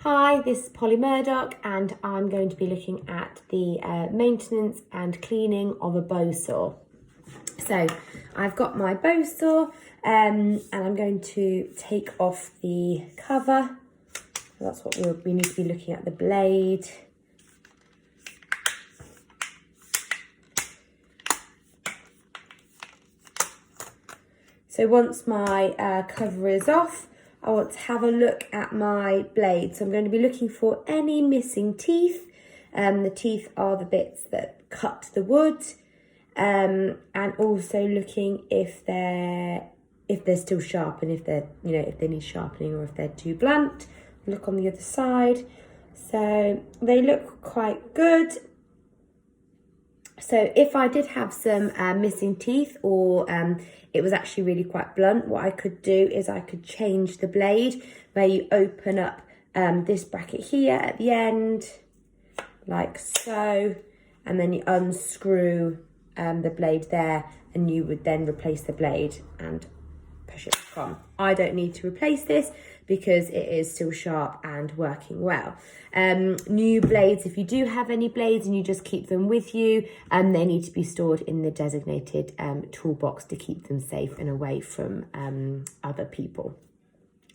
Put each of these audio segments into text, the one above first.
Hi, this is Polly Murdoch and I'm going to be looking at the maintenance and cleaning of a bow saw. So I've got my bow saw and I'm going to take off the cover. That's what we need to be looking at, the blade. So once my cover is off, I want to have a look at my blade. So I'm going to be looking for any missing teeth. The teeth are the bits that cut the wood, and also looking if they're still sharp and if they need sharpening or if they're too blunt. Look on the other side. So they look quite good. So if I did have some missing teeth or it was actually really quite blunt, what I could do is I could change the blade where you open up this bracket here at the end, like so, and then you unscrew the blade there and you would then replace the blade and push it back on. I don't need to replace this because it is still sharp and working well. New blades, if you do have any blades and you just keep them with you, they need to be stored in the designated toolbox to keep them safe and away from other people.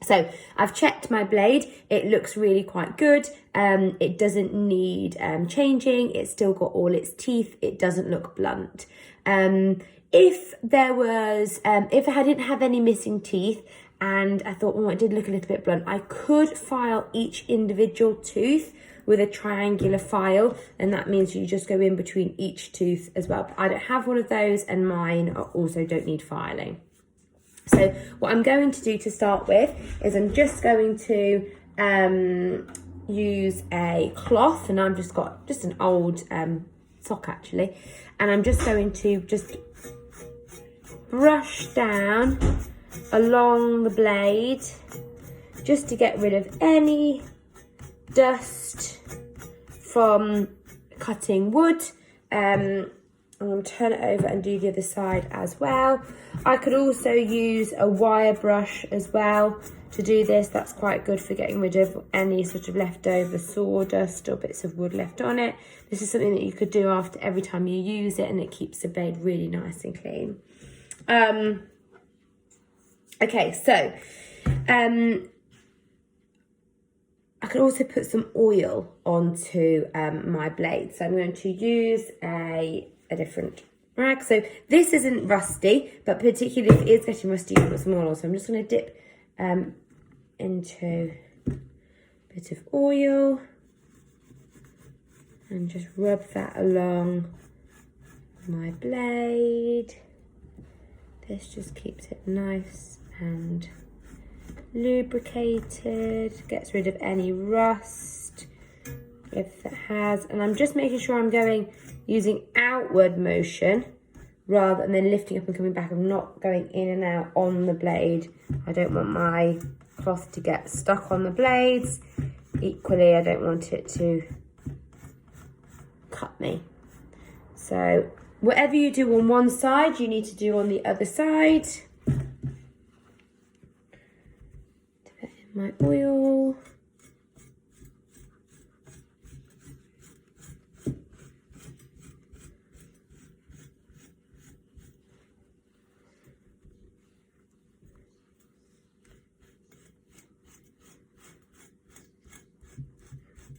So I've checked my blade. It looks really quite good. It doesn't need changing. It's still got all its teeth. It doesn't look blunt. If I didn't have any missing teeth and I thought, oh, it did look a little bit blunt, I could file each individual tooth with a triangular file, and that means you just go in between each tooth as well. But I don't have one of those, and mine also don't need filing. So what I'm going to do to start with is I'm just going to use a cloth, and I've just got an old sock actually, and I'm just going to brush down along the blade just to get rid of any dust from cutting wood. I'm going to turn it over and do the other side as well. I could also use a wire brush as well to do this. That's quite good for getting rid of any sort of leftover sawdust or bits of wood left on it. This is something that you could do after every time you use it, and it keeps the blade really nice and clean. Okay, so I could also put some oil onto my blade. So I'm going to use a different rag. So this isn't rusty, but particularly if it is getting rusty, you've got some oil. So I'm just going to dip into a bit of oil and just rub that along my blade. This just keeps it nice and lubricated, gets rid of any rust if it has. And I'm just making sure I'm using outward motion rather than then lifting up and coming back. I'm not going in and out on the blade. I don't want my cloth to get stuck on the blades. Equally, I don't want it to cut me. So whatever you do on one side, you need to do on the other side. Put in my oil.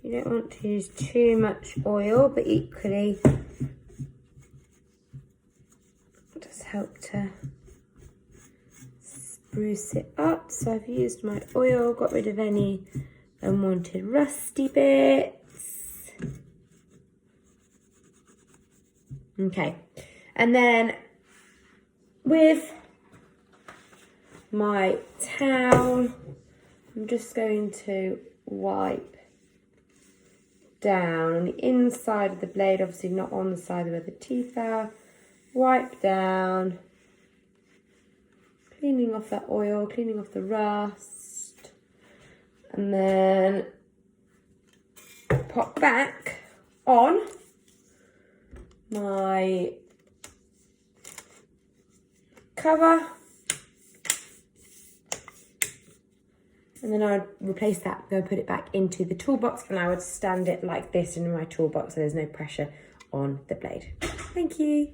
You don't want to use too much oil, but equally just help to spruce it up. So I've used my oil, got rid of any unwanted rusty bits. Okay, and then with my towel, I'm just going to wipe down on the inside of the blade, obviously not on the side where the teeth are. Wipe down, cleaning off that oil, cleaning off the rust, and then pop back on my cover And then I would replace that, go put it back into the toolbox, and I would stand it like this in my toolbox so there's no pressure on the blade. Thank you.